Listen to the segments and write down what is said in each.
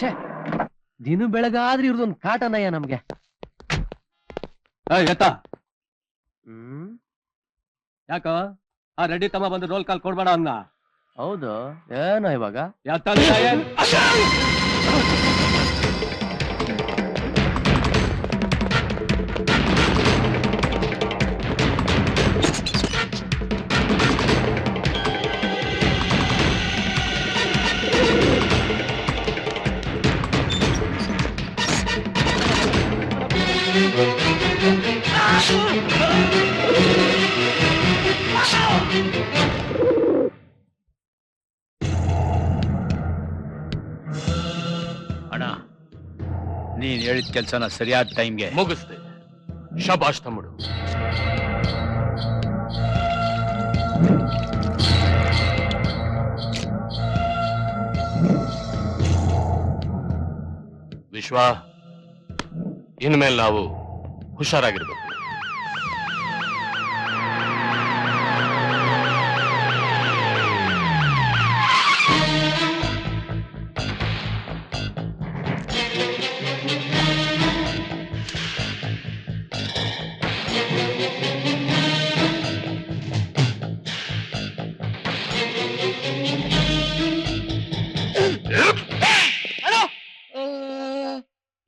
ಛೇ, ದಿನ ಬೆಳಗಾದ್ರೆ ಇವ್ರದೊಂದು ಕಾಟನಯ್ಯ ನಮ್ಗೆ. ಎತ್ತ ಯಾಕ ಆ ರೆಡ್ಡಿ ತಮ್ಮ ಬಂದು ರೋಲ್ ಕಾಲ್ ಕೊಡ್ಬೇಡ ಅನ್ನ. ಹೌದು, ಏನೋ ಇವಾಗ ಅಣ್ಣ, ನೀನ್ ಹೇಳಿದ ಕೆಲ್ಸನ ಸರಿಯಾದ ಟೈಮ್ಗೆ ಮುಗಿಸ್ದೆ. ಶಬಾಷ್ ತಮ್ಮಡು. ವಿಶ್ವ, ಇನ್ಮೇಲೆ ನಾವು ಹುಷಾರಾಗಿರ್ಬೇಕು.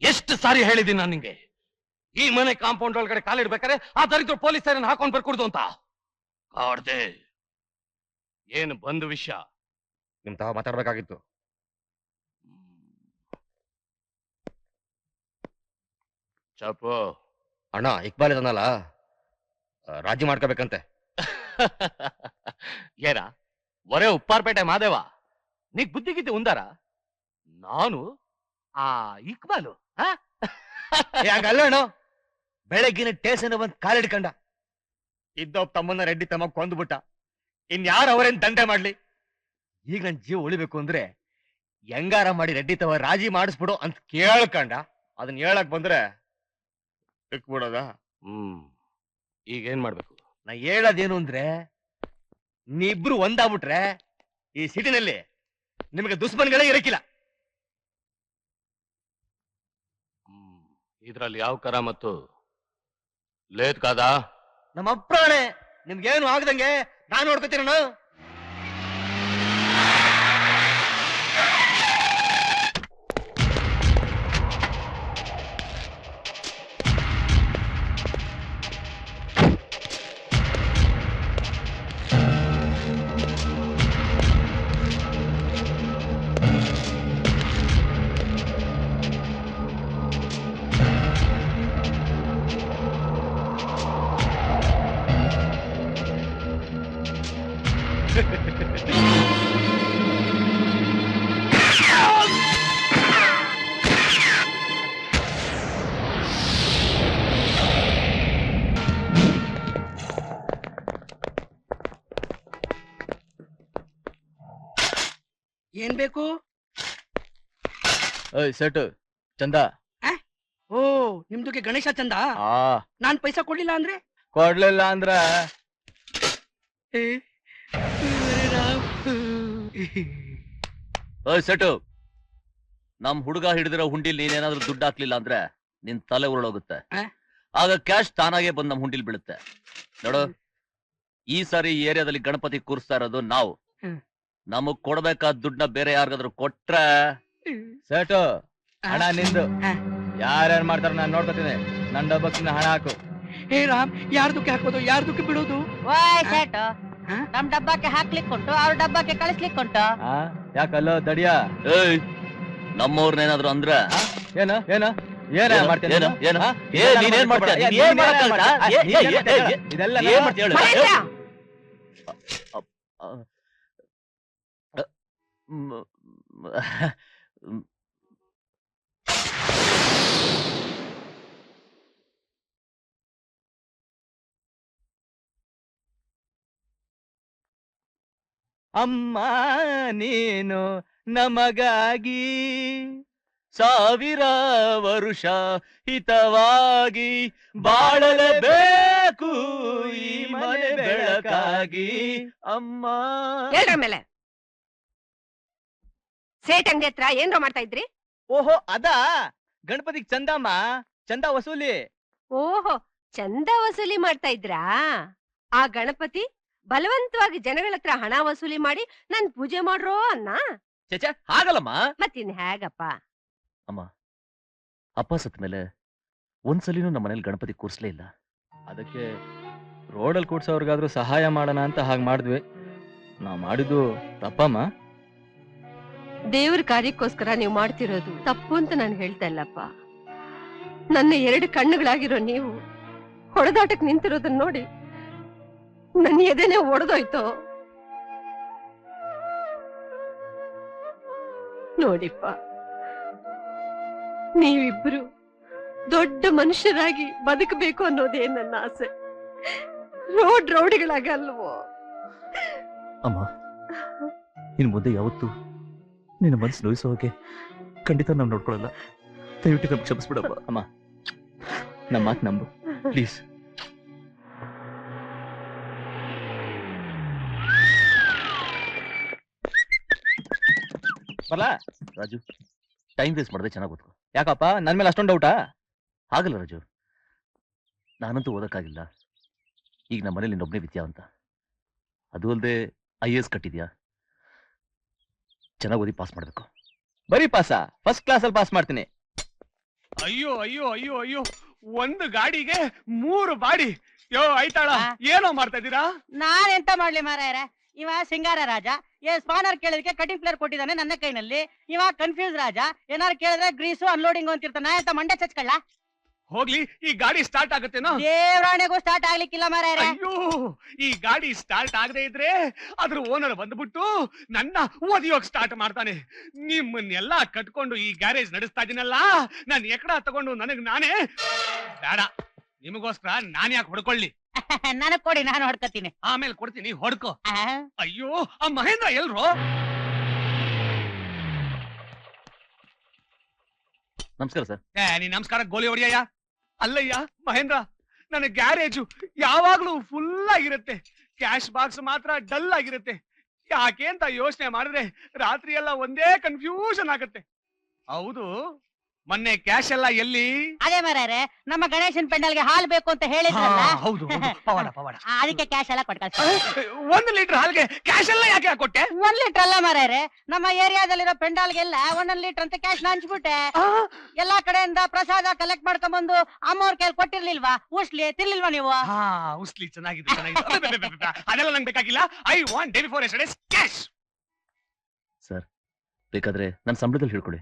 ಎಷ್ಟು ಸಾರಿ ಹೇಳಿದ್ದೀನಿ ನಾನು ನಿಂಗೆ, ಈ ಮನೆ ಕಾಂಪೌಂಡ್ ಒಳಗಡೆ ಕಾಲಿಡ್ಬೇಕಾದ್ರೆ ಆ ದರಿದ್ರ ಪೊಲೀಸರನ್ನ ಹಾಕೊಂಡ್ ಬರ್ಕೊಡ್ದು ಅಂತ. ಕಾಡ್ದೆ. ಏನು ಬಂದು ವಿಷಯ ನಿಮ್ ತಾವ ಮಾತಾಡ್ಬೇಕಾಗಿತ್ತು. ಚಾಪು ಅಣ್ಣ, ಇಕ್ಬಾಲ್ ಇದನ್ನಲ್ಲ ರಾಜಿ ಮಾಡ್ಕೋಬೇಕಂತೆ. ಏನ ಒರೇ ಉಪ್ಪಾರ್ಪೇಟೆ ಮಾದೇವ, ನೀಗ್ ಬುದ್ಧಿಗಿದ್ದೆ ಉಂದಾರ? ನಾನು ಆ ಇಕ್ಬಾಲು ಯಾಕಲ್ಲಣ್ಣ, ಬೆಳಗ್ಗಿನ ಟೇಷನ್ ಬಂದ್ ಕಾಲಿಡ್ಕಂಡ ಇದ್ದೊಬ್ಬ ತಮ್ಮನ್ನ ರೆಡ್ಡಿ ತಮ್ಮ ಕೊಂದ್ಬಿಟ್ಟ. ಇನ್ಯಾರು ಅವರೇನ್ ದಂಧೆ ಮಾಡ್ಲಿ? ಈಗ ನನ್ ಜೀವ ಉಳಿಬೇಕು ಅಂದ್ರೆ ಹೆಂಗಾರ ಮಾಡಿ ರೆಡ್ಡಿ ತವ ರಾಜಿ ಮಾಡಿಸ್ಬಿಡು ಅಂತ ಕೇಳ್ಕಂಡ. ಅದನ್ನ ಹೇಳಕ್ ಬಂದ್ರೆ ಬಿಟ್ಬಿಡೋದ? ಈಗ ಏನ್ ಮಾಡ್ಬೇಕು? ನಾ ಹೇಳೋದೇನು ಅಂದ್ರೆ, ನೀಬ್ರು ಒಂದಾಗ್ಬಿಟ್ರೆ ಈ ಸಿಟಿನಲ್ಲಿ ನಿಮಗೆ ದುಶ್ಮನ್ಗಳೇ ಇರಕ್ಕಿಲ್ಲ. ಇದ್ರಲ್ಲಿ ಯಾವ ಕರ ಮತ್ತು ಲೇತ್ ಕಾದ? ನಮ್ಮ ಅಪ್ರಾಣೆ, ನಿಮ್ಗೇನು ಆಗದಂಗೆ ನಾನ್ ನೋಡ್ಕೊತೀರಣ್ಣ. ಏನ್ ಬೇಕು? ಸೆಟ್ ಚಂದ. ಓ, ನಿಮ್ದುಗೆ ಗಣೇಶ ಚಂದ. ನಾನ್ ಪೈಸಾ ಕೊಡ್ಲಿಲ್ಲ ಅಂದ್ರೆ? ಕೊಡ್ಲಿಲ್ಲ ಅಂದ್ರ ಸೆಟು, ನಮ್ ಹುಡುಗ ಹಿಡಿದಿರೋ ಹುಂಡಿಲ್ ನೀನೇನಾದ್ರೂ ದುಡ್ಡು ಹಾಕ್ಲಿಲ್ಲ ಅಂದ್ರೆ ನಿನ್ ತಲೆ ಉರುಳೋಗುತ್ತೆ. ಆಗ ಕ್ಯಾಶ್ ತಾನಾಗೆ ಬಂದ್ ನಮ್ ಹುಂಡಿಲ್ ಬೀಳುತ್ತೆ. ನೋಡು, ಈ ಸಾರಿ ಈ ಏರಿಯಾದಲ್ಲಿ ಗಣಪತಿ ಕೂರಿಸ್ತಾ ಇರೋದು ನಾವು. ನಮಗ್ ಕೊಡ್ಬೇಕಾದ ದುಡ್ಡನ್ನ ಬೇರೆ ಯಾರಿಗಾದ್ರೂ ಕೊಟ್ರೆ ಸೆಟು ಹಣ ನಿಂದು. ಯಾರ್ಯಾರು ಮಾಡ್ತಾರ ನಾನ್ ನೋಡ್ಕೊತೀನಿ. ನನ್ ಡಬ್ಬಕ್ಕಿನ ಹಣ ಹಾಕು. ಹೇ ರಾಮ್, ಯಾರ್ದಕ್ಕೆ ಹಾಕೋದು, ಯಾರ್ದಕ್ಕೆ ಬಿಡೋದು? ನಮ್ ಡಬ್ಬಕ್ಕೆ ಹಾಕ್ಲಿಕ್ ಉಂಟು, ಅವ್ರ ಡಬ್ಬಕ್ಕೆ ಕಳಿಸ್ಲಿಕ್ ಉಂಟು. ಯಾಕಲ್ಲ ದಡಿಯಾ? ನಮ್ಮವ್ರನ್ನೇನಾದ್ರು ಅಂದ್ರ ಏನ ಏನ ಏನ ಮಾಡ್ತೀನಿ? ನೀನೇನ್ ಮಾಡ್ತೀಯ? ಇದೆಲ್ಲ ಅಮ್ಮ ನೀನು ನಮಗಾಗಿ ಸಾವಿರ ವರುಷ ಹಿತವಾಗಿ ಬಾಳಲೇಬೇಕು ಈ ಮನೆ ಬೆಳಕಾಗಿ. ಅಮ್ಮ ಮೇಲೆ ಸೇಟ್ ಅಂಗಡಿ ಹತ್ರ ಏನ್ರೋ ಮಾಡ್ತಾ ಇದ್ರಿ? ಓಹೋ ಅದಾ ಗಣಪತಿಗ್ ಚಂದಮ್ಮ, ಚಂದ ವಸೂಲಿ. ಓಹೋ, ಚಂದ ವಸೂಲಿ ಮಾಡ್ತಾ ಇದ್ರಾ? ಆ ಗಣಪತಿ ಬಲವಂತವಾಗಿ ಜನಗಳ ಹತ್ರ ಹಣ ವಸೂಲಿ ಮಾಡಿ ನನ್ ಪೂಜೆ ಮಾಡ್ರೋ ಅನ್ನ? ಚೇಚೆ ಹಾಗಲ್ಲಮ್ಮ. ಮತ್ತಿನ್ ಹೇಗಪ್ಪ? ಅಮ್ಮ, ಅಪ್ಪ ಸತ್ತ ಮೇಲೆ ಒಂದ್ಸಲಿನೂ ನಮ್ಮ ಮನೇಲಿ ಗಣಪತಿ ಕೂರ್ಸ್ಲೇ ಇಲ್ಲ. ಅದಕ್ಕೆ ರೋಡಲ್ಲಿ ಕೂಡ್ಸೋರ್ಗಾದ್ರೂ ಸಹಾಯ ಮಾಡೋಣ ಅಂತ ಹಾಗೆ ಮಾಡಿದ್ವಿ. ನಾವ್ ಮಾಡಿದ್ದು ತಪ್ಪಮ್ಮ. ದೇವ್ರ ಕಾರ್ಯಕ್ಕೋಸ್ಕರ ನೀವು ಮಾಡ್ತಿರೋದು ತಪ್ಪು ಅಂತ ನಾನು ಹೇಳ್ತಾ ಇಲ್ಲಪ್ಪ. ನನ್ನ 2 ಕಣ್ಣುಗಳಾಗಿರೋ ನೀವು ಹೊಡೆದಾಟಕ್ ನಿಂತಿರೋದನ್ನ ನೋಡಿ ನನ್ನ ಎದೆನೆ ಒಡೆದೋಯ್ತು. ನೋಡಿಪ್ಪ, ನೀವಿಬ್ರು ದೊಡ್ಡ ಮನುಷ್ಯರಾಗಿ ಬದುಕಬೇಕು ಅನ್ನೋದೇ ನನ್ನ ಆಸೆ, ರೌಡಿಗಳಾಗಲ್ವೋ. ಅಮ್ಮ, ಇನ್ ಮುಂದೆ ಯಾವತ್ತೂ ನಿನ್ನ ಮನಸ್ಸು ನೋಯಿಸೋ ಹಾಗೆ ಖಂಡಿತ ನಾವು ನೋಡ್ಕೊಳ್ಳಲ್ಲ. ದಯವಿಟ್ಟು ನಮ್ಗೆ ಕ್ಷಮಿಸ್ಬಿಡಪ್ಪ. ಅಮ್ಮ, ನಮ್ಮ ಮಾತು ನಂಬು ಪ್ಲೀಸ್. ಬರ್ಲಾ? ರಾಜು, ಟೈಮ್ ವೇಸ್ಟ್ ಮಾಡದೆ ಚೆನ್ನಾಗಿ ಓದ್ಕೊ. ಯಾಕಪ್ಪ ನನ್ ಮೇಲೆ ಅಷ್ಟೊಂದು ಡೌಟಾ? ಆಗಲ್ಲ ರಾಜು, ನಾನಂತೂ ಓದಕ್ಕಾಗಿಲ್ಲ. ಈಗ ನಮ್ಮ ಮನೇಲಿ ಇನ್ನೊಬ್ಬನೇ ವಿದ್ಯಾವಂತ, ಅದು ಅಲ್ಲದೆ IAS ಕಟ್ಟಿದ್ಯಾ. ಚೆನ್ನಾಗಿ ಓದಿ ಪಾಸ್ ಮಾಡ್ಬೇಕು. ಬರೀ ಪಾಸಾ? ಫಸ್ಟ್ ಕ್ಲಾಸ್ ಅಲ್ಲಿ ಪಾಸ್ ಮಾಡ್ತೀನಿ. ಅಯ್ಯೋ ಅಯ್ಯೋ ಅಯ್ಯೋ ಅಯ್ಯೋ, ಒಂದು ಗಾಡಿಗೆ 3 ಬಾಡಿ. ಯೋ ಆಯ್ತಾಳ, ಏನೋ ಮಾಡ್ತಾ ಇದ್ದೀರಾ? ನಾನ್ ಎಂತ ಮಾಡ್ಲಿ ಮಾರಾಯರ, ಇವ ಸಿಂಗಾರ ರಾಜ, ಸ್ಪಾನರ್ ಕೇಳಿದಕ್ಕೆ ಕಟಿಂಗ್ ಪ್ಲೇಯರ್ ಕೊಟ್ಟಿದ್ದಾನೆ ನನ್ನ ಕೈನಲ್ಲಿ. ಇವ ಕನ್ಫ್ಯೂಸ್ ರಾಜ, ಏನಾರು ಕೇಳಿದ್ರೆ ಗ್ರೀಸು ಅನ್ಲೋಡಿಂಗ್ ಅಂತಿರ್ತಾನೆ ಅಂತ ಮಂಡೆ ಚಚ್ಕೊಳ್ಳ. ಹೋಗ್ಲಿ, ಈ ಗಾಡಿ ಸ್ಟಾರ್ಟ್ ಆಗುತ್ತೇನೋ? ದೇವರಾಣೆಗೂ ಸ್ಟಾರ್ಟ್ ಆಗ್ಲಿಕ್ಕಿಲ್ಲ ಮಾರಾಯರ. ಅಯ್ಯೋ, ಈ ಗಾಡಿ ಸ್ಟಾರ್ಟ್ ಆಗದೆ ಇದ್ರೆ ಅದ್ರ ಓನರ್ ಬಂದ್ಬಿಟ್ಟು ನನ್ನ ಓದಿಯೋಕ್ ಸ್ಟಾರ್ಟ್ ಮಾಡ್ತಾನೆ. ನಿಮ್ಮನ್ನೆಲ್ಲಾ ಕಟ್ಕೊಂಡು ಈ ಗ್ಯಾರೇಜ್ ನಡೆಸ್ತಾ ಇದೀನಲ್ಲ, ನಾನ್ ಎಕಡ ತಗೊಂಡು ನನಗ್ ನಾನೇ ಬೇಡ. ನಿಮಗೋಸ್ಕರ ನಾನ್ ಯಾಕೆ ಹೊಡ್ಕೊಳ್ಳಿ? ನನಗ್ ಕೊಡಿ, ನಾನು ಹೊಡ್ಕತೀನಿ. ಆಮೇಲೆ ಕೊಡ್ತೀನಿ, ಹೊಡ್ಕೋ. ಅಯ್ಯೋ, ಆ ಮಹೇಂದ್ರ ಎಲ್ರು? ನಮಸ್ಕಾರ ಸರ್. ನೀ ನಮಸ್ಕಾರ ಗೋಲಿ ಹೊಡಿಯಯ್ಯ. ಅಲ್ಲಯ್ಯ ಮಹೇಂದ್ರ, ನನ್ನ ಗ್ಯಾರೇಜು ಯಾವಾಗ್ಲೂ ಫುಲ್ ಆಗಿರುತ್ತೆ, ಕ್ಯಾಶ್ ಬಾಕ್ಸ್ ಮಾತ್ರ ಡಲ್ ಆಗಿರುತ್ತೆ. ಯಾಕೆ ಅಂತ ಯೋಚನೆ ಮಾಡಿದ್ರೆ ರಾತ್ರಿ ಎಲ್ಲ ಒಂದೇ ಕನ್ಫ್ಯೂಷನ್ ಆಗುತ್ತೆ. ಹೌದು, ಮೊನ್ನೆ ಕ್ಯಾಶ್ ಎಲ್ಲ ಎಲ್ಲಿ? ಅದೇ ಮಾರಾಯರೆ, ನಮ್ಮ ಗಣೇಶನ್ ಪೆಂಡಲ್ಗೆ ಹಾಲ್ ಬೇಕು ಅಂತ ಹೇಳಿದ್ರಲ್ಲ, ಹೌದು, ಪವಾಡ ಪವಾಡ. ಅದಕ್ಕೆ ಕ್ಯಾಶ್ ಎಲ್ಲ ಕೊಟ್ಕಳ್ಸಿ. 1 ಲೀಟರ್ ಹಾಲ್ಗೆ ಕ್ಯಾಶ್ ಎಲ್ಲ ಯಾಕೆ ಕೊಟ್ಟೆ? 1 ಲೀಟರ್ ಅಲ್ಲ ಮಾರಾಯರೆ, ನಮ್ಮ ಏರಿಯಾದಲ್ಲಿರೋ ಪೆಂಡಾಲ್ಗೆಲ್ಲ 1 ಲೀಟರ್ ಅಂತ ಕ್ಯಾಶ್ ಹಂಚ್ಬಿಟ್ಟೆ. ಎಲ್ಲಾ ಕಡೆಯಿಂದ ಪ್ರಸಾದ ಕಲೆಕ್ಟ್ ಮಾಡ್ಕೊಂಡ್ ಬಂದು ಅಮ್ಮವ್ರ ಕೈಲಿ ಕೊಟ್ಟಿರ್ಲಿಲ್ವಾ? ಉಸ್ಲಿ ತಿರ್ಲಿಲ್ವಾ ನೀವು? ಉಸ್ಲಿ ಚೆನ್ನಾಗಿದೆ, ಚೆನ್ನಾಗಿದೆ. ಅದೆಲ್ಲ ನಂಗೆ ಬೇಕಾಗಿಲ್ಲ. I want day before yesterday's cash. Sir, ಬೇಕಾದ್ರೆ ನನ್ನ ಸಂಬಳದಲ್ಲಿ ಹೇಳ್ಕೊಡಿ.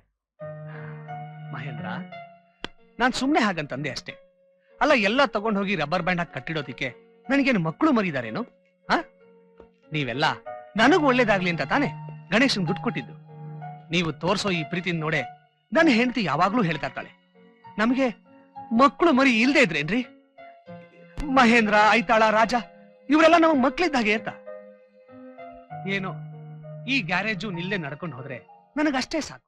ಮಹೇಂದ್ರ, ನಾನ್ ಸುಮ್ನೆ ಹಾಗಂತಂದೆ ಅಷ್ಟೇ. ಅಲ್ಲ, ಎಲ್ಲ ತಗೊಂಡ್ ಹೋಗಿ ರಬ್ಬರ್ ಬ್ಯಾಂಡ್ ಹಾಕಿ ಕಟ್ಟಿಡೋದಿಕ್ಕೆ ನನಗೇನು ಮಕ್ಕಳು ಮರಿದಾರೇನು? ನೀವೆಲ್ಲ ನನಗೂ ಒಳ್ಳೇದಾಗ್ಲಿ ಅಂತ ತಾನೆ ಗಣೇಶನ್ ದುಡ್ಡು ಕೊಟ್ಟಿದ್ದು. ನೀವು ತೋರ್ಸೋ ಈ ಪ್ರೀತಿ ನೋಡೆ ನನ್ನ ಹೆಂಡತಿ ಯಾವಾಗ್ಲೂ ಹೇಳ್ತಾ ಇರ್ತಾಳೆ, ನಮಗೆ ಮಕ್ಕಳು ಮರಿ ಇಲ್ದೇ ಇದ್ರೇನ್ರಿ? ಮಹೇಂದ್ರ, ಐತಾಳ, ರಾಜ ಇವರೆಲ್ಲ ನಾವು ಮಕ್ಳಿದ್ದಾಗೆ ಅಂತ. ಏನೋ ಈ ಗ್ಯಾರೇಜು ನಿಲ್ಲೆ ನಡ್ಕೊಂಡು ಹೋದ್ರೆ ನನಗಷ್ಟೇ ಸಾಕು.